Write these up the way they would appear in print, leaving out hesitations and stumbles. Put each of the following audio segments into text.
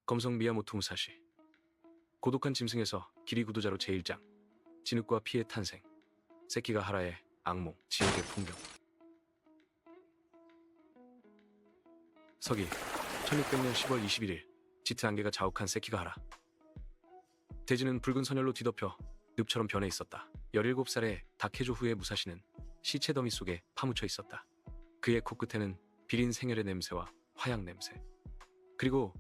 검성 미야모토 무사시. 고독한 짐승에서 기리구도자로 제1장. 진흙과 피의 탄생. 세키가하라의 악몽, 지옥의 풍경. 서기 1600년 10월 21일 짙은 안개가 자욱한 세키가하라. 대지는 붉은 선열로 뒤덮여 늪처럼 변해 있었다. 17살의 다케조 후의 무사시는 시체 더미 속에 파묻혀 있었다. 그의 코끝에는 비린 생혈의 냄새와 화약 냄새, 그리고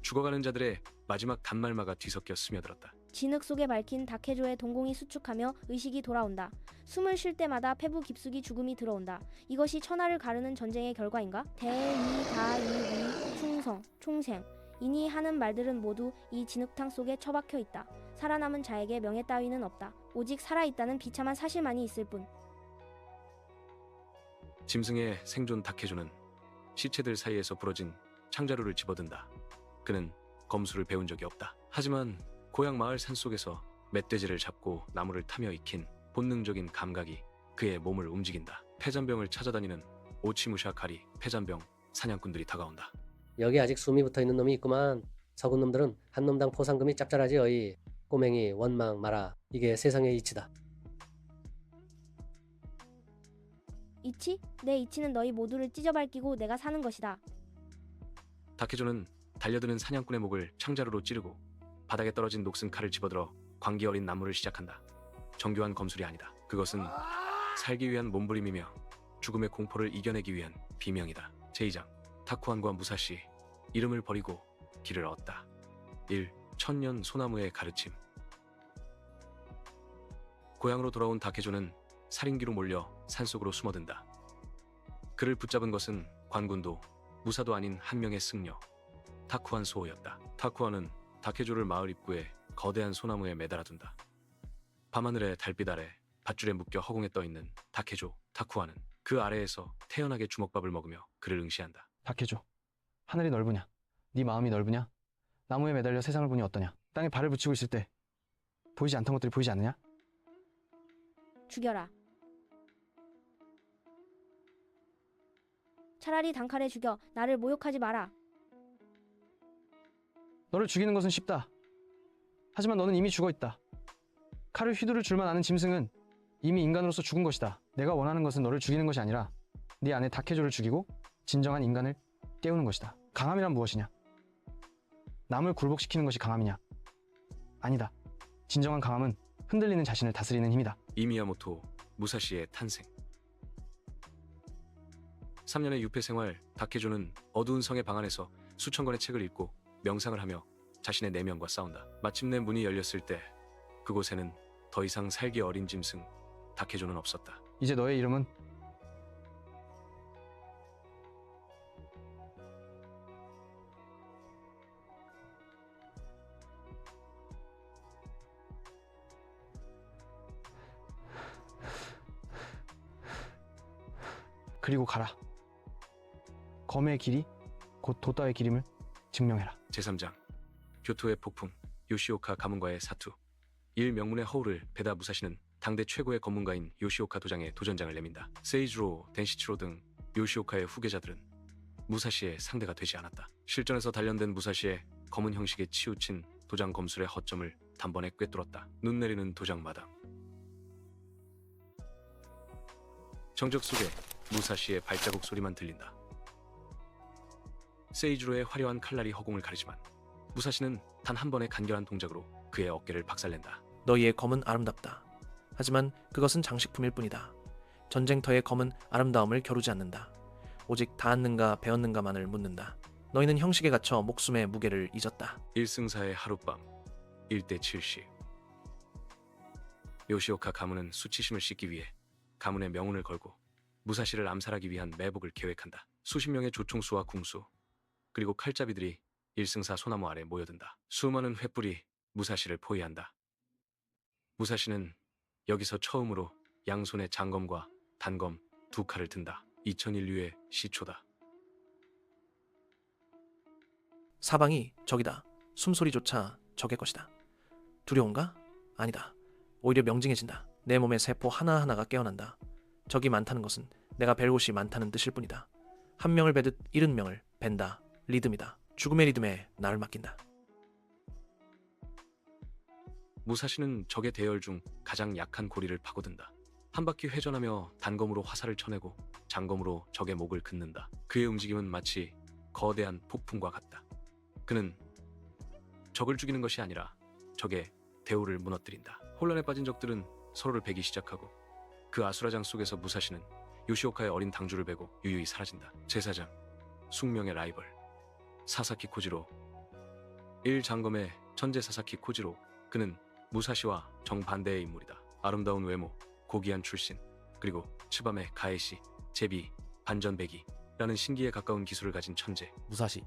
죽어가는 자들의 마지막 단말마가 뒤섞여 스며들었다. 진흙 속에 밝힌 다케조의 동공이 수축하며 의식이 돌아온다. 숨을 쉴 때마다 폐부 깊숙이 죽음이 들어온다. 이것이 천하를 가르는 전쟁의 결과인가? 대이다이위 충성 총생 이니 하는 말들은 모두 이 진흙탕 속에 처박혀 있다. 살아남은 자에게 명예 따위는 없다. 오직 살아있다는 비참한 사실만이 있을 뿐. 짐승의 생존 다케조는 시체들 사이에서 부러진 창자루를 집어든다. 그는 검수를 배운 적이 없다. 하지만 고향 마을 산속에서 멧돼지를 잡고 나무를 타며 익힌 본능적인 감각이 그의 몸을 움직인다. 폐잔병을 찾아다니는 오치무샤 가리 폐잔병 사냥꾼들이 다가온다. 여기 아직 숨이 붙어있는 놈이 있구만. 서군 놈들은 한 놈당 포상금이 짭짤하지 어이. 꼬맹이 원망 마라. 이게 세상의 이치다. 이치? 내 이치는 너희 모두를 찢어밟기고 내가 사는 것이다. 다케조는 달려드는 사냥꾼의 목을 창자루로 찌르고 바닥에 떨어진 녹슨 칼을 집어들어 광기 어린 나무를 시작한다. 정교한 검술이 아니다. 그것은 살기 위한 몸부림이며 죽음의 공포를 이겨내기 위한 비명이다. 제2장 타쿠안과 무사시 이름을 버리고 길을 얻다. 1. 천년 소나무의 가르침. 고향으로 돌아온 다케조는 살인귀로 몰려 산속으로 숨어든다. 그를 붙잡은 것은 관군도 무사도 아닌 한 명의 승려 타쿠안 소호였다. 타쿠안은 다케조를 마을 입구에 거대한 소나무에 매달아둔다. 밤하늘의 달빛 아래 밧줄에 묶여 허공에 떠있는 다케조 타쿠안은 그 아래에서 태연하게 주먹밥을 먹으며 그를 응시한다. 다케조, 하늘이 넓으냐? 네 마음이 넓으냐? 나무에 매달려 세상을 보니 어떠냐? 땅에 발을 붙이고 있을 때 보이지 않던 것들이 보이지 않느냐? 죽여라. 차라리 단칼에 죽여. 나를 모욕하지 마라. 너를 죽이는 것은 쉽다. 하지만 너는 이미 죽어있다. 칼을 휘두를 줄만 아는 짐승은 이미 인간으로서 죽은 것이다. 내가 원하는 것은 너를 죽이는 것이 아니라 네 안에 다케조를 죽이고 진정한 인간을 깨우는 것이다. 강함이란 무엇이냐? 남을 굴복시키는 것이 강함이냐? 아니다. 진정한 강함은 흔들리는 자신을 다스리는 힘이다. 이미야모토 무사시의 탄생. 3년의 유폐 생활, 다케조는 어두운 성의 방 안에서 수천 권의 책을 읽고 명상을 하며 자신의 내면과 싸운다. 마침내 문이 열렸을 때 그곳에는 더 이상 살기 어린 짐승 다케조는 없었다. 이제 너의 이름은 그리고 가라. 검의 길이 곧 도따의 길임을 증명해라. 제3장 교토의 폭풍, 요시오카 가문과의 사투. 일 명문의 허울을 베다 무사시는 당대 최고의 검문가인 요시오카 도장에 도전장을 내민다. 세이지로, 덴시치로 등 요시오카의 후계자들은 무사시의 상대가 되지 않았다. 실전에서 단련된 무사시의 검은 형식에 치우친 도장 검술의 허점을 단번에 꿰뚫었다. 눈 내리는 도장 마당. 정적 속에 무사시의 발자국 소리만 들린다. 세이지로의 화려한 칼날이 허공을 가르지만 무사시는 단 한 번의 간결한 동작으로 그의 어깨를 박살낸다. 너희의 검은 아름답다. 하지만 그것은 장식품일 뿐이다. 전쟁터의 검은 아름다움을 겨루지 않는다. 오직 닿았는가 배웠는가만을 묻는다. 너희는 형식에 갇혀 목숨의 무게를 잊었다. 일승사의 하룻밤 1대 70. 요시오카 가문은 수치심을 씻기 위해 가문의 명운을 걸고 무사시를 암살하기 위한 매복을 계획한다. 수십 명의 조총수와 궁수 그리고 칼잡이들이 일승사 소나무 아래 모여든다. 수많은 횃불이 무사시를 포위한다. 무사시는 여기서 처음으로 양손에 장검과 단검 두 칼을 든다. 2001류의 시초다. 사방이 적이다. 숨소리조차 적의 것이다. 두려운가? 아니다. 오히려 명징해진다. 내 몸의 세포 하나하나가 깨어난다. 적이 많다는 것은 내가 벨 곳이 많다는 뜻일 뿐이다. 한 명을 베듯 70명을 벤다. 리듬이다. 죽음의 리듬에 나를 맡긴다. 무사시는 적의 대열 중 가장 약한 고리를 파고든다. 한 바퀴 회전하며 단검으로 화살을 쳐내고 장검으로 적의 목을 긋는다. 그의 움직임은 마치 거대한 폭풍과 같다. 그는 적을 죽이는 것이 아니라 적의 대우를 무너뜨린다. 혼란에 빠진 적들은 서로를 베기 시작하고 그 아수라장 속에서 무사시는 요시오카의 어린 당주를 베고 유유히 사라진다. 제사장, 숙명의 라이벌, 사사키 코지로. 1장검의 천재 사사키 코지로. 그는 무사시와 정반대의 인물이다. 아름다운 외모, 고귀한 출신, 그리고 츠바메, 가에시, 제비, 반전배기라는 신기에 가까운 기술을 가진 천재. 무사시,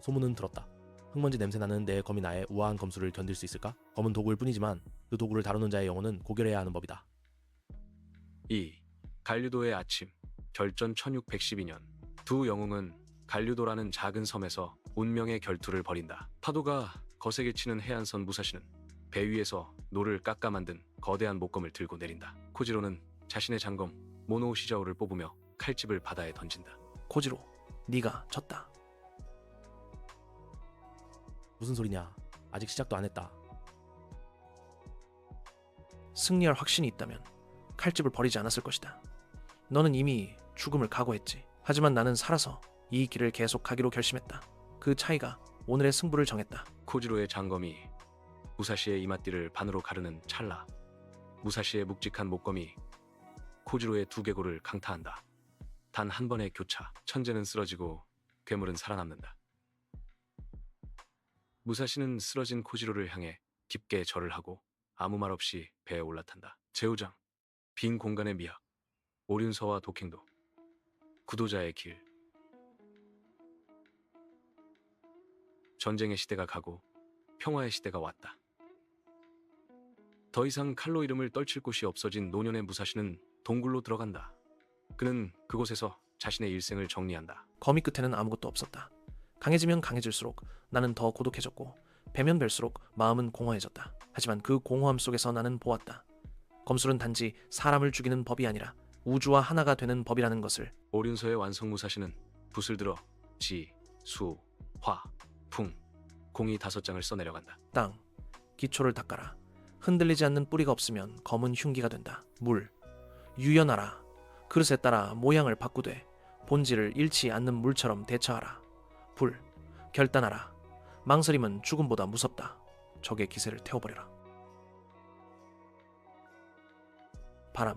소문은 들었다. 흙먼지 냄새나는 내 검이 나의 우아한 검술을 견딜 수 있을까? 검은 도구일 뿐이지만 그 도구를 다루는 자의 영혼은 고결해야 하는 법이다. 2. 갈류도의 아침. 결전 1612년 두 영웅은 갈류도라는 작은 섬에서 운명의 결투를 벌인다. 파도가 거세게 치는 해안선 무사시는 배 위에서 노를 깎아 만든 거대한 목검을 들고 내린다. 코지로는 자신의 장검 모노 시자오를 뽑으며 칼집을 바다에 던진다. 코지로, 네가 졌다. 무슨 소리냐? 아직 시작도 안 했다. 승리할 확신이 있다면 칼집을 버리지 않았을 것이다. 너는 이미 죽음을 각오했지. 하지만 나는 살아서 이 길을 계속 가기로 결심했다. 그 차이가 오늘의 승부를 정했다. 코지로의 장검이 무사시의 이마띠를 반으로 가르는 찰나 무사시의 묵직한 목검이 코지로의 두개골을 강타한다. 단 한 번의 교차, 천재는 쓰러지고 괴물은 살아남는다. 무사시는 쓰러진 코지로를 향해 깊게 절을 하고 아무 말 없이 배에 올라탄다. 제우장, 빈 공간의 미학, 오륜서와 독행도, 구도자의 길. 전쟁의 시대가 가고 평화의 시대가 왔다. 더 이상 칼로 이름을 떨칠 곳이 없어진 노년의 무사시는 동굴로 들어간다. 그는 그곳에서 자신의 일생을 정리한다. 거미 끝에는 아무것도 없었다. 강해지면 강해질수록 나는 더 고독해졌고 배면 뵐수록 마음은 공허해졌다. 하지만 그 공허함 속에서 나는 보았다. 검술은 단지 사람을 죽이는 법이 아니라 우주와 하나가 되는 법이라는 것을. 오륜서의 완성 무사시는 붓을 들어 지, 수, 화, 풍, 공이 5장을 써내려간다. 땅, 기초를 닦아라. 흔들리지 않는 뿌리가 없으면 검은 흉기가 된다. 물, 유연하라. 그릇에 따라 모양을 바꾸되 본질을 잃지 않는 물처럼 대처하라. 불, 결단하라. 망설임은 죽음보다 무섭다. 적의 기세를 태워버려라. 바람,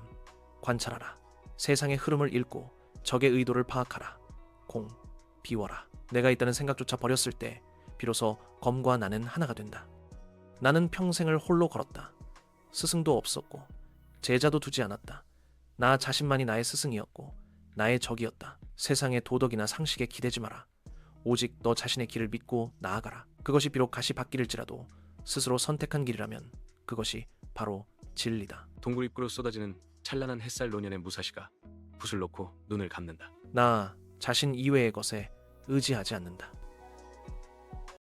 관찰하라. 세상의 흐름을 읽고 적의 의도를 파악하라. 공, 비워라. 내가 있다는 생각조차 버렸을 때 비로소 검과 나는 하나가 된다. 나는 평생을 홀로 걸었다. 스승도 없었고 제자도 두지 않았다. 나 자신만이 나의 스승이었고 나의 적이었다. 세상의 도덕이나 상식에 기대지 마라. 오직 너 자신의 길을 믿고 나아가라. 그것이 비록 가시밭길일지라도 스스로 선택한 길이라면 그것이 바로 진리다. 동굴 입구로 쏟아지는 찬란한 햇살 노년의 무사시가 붓을 놓고 눈을 감는다. 나 자신 이외의 것에 의지하지 않는다.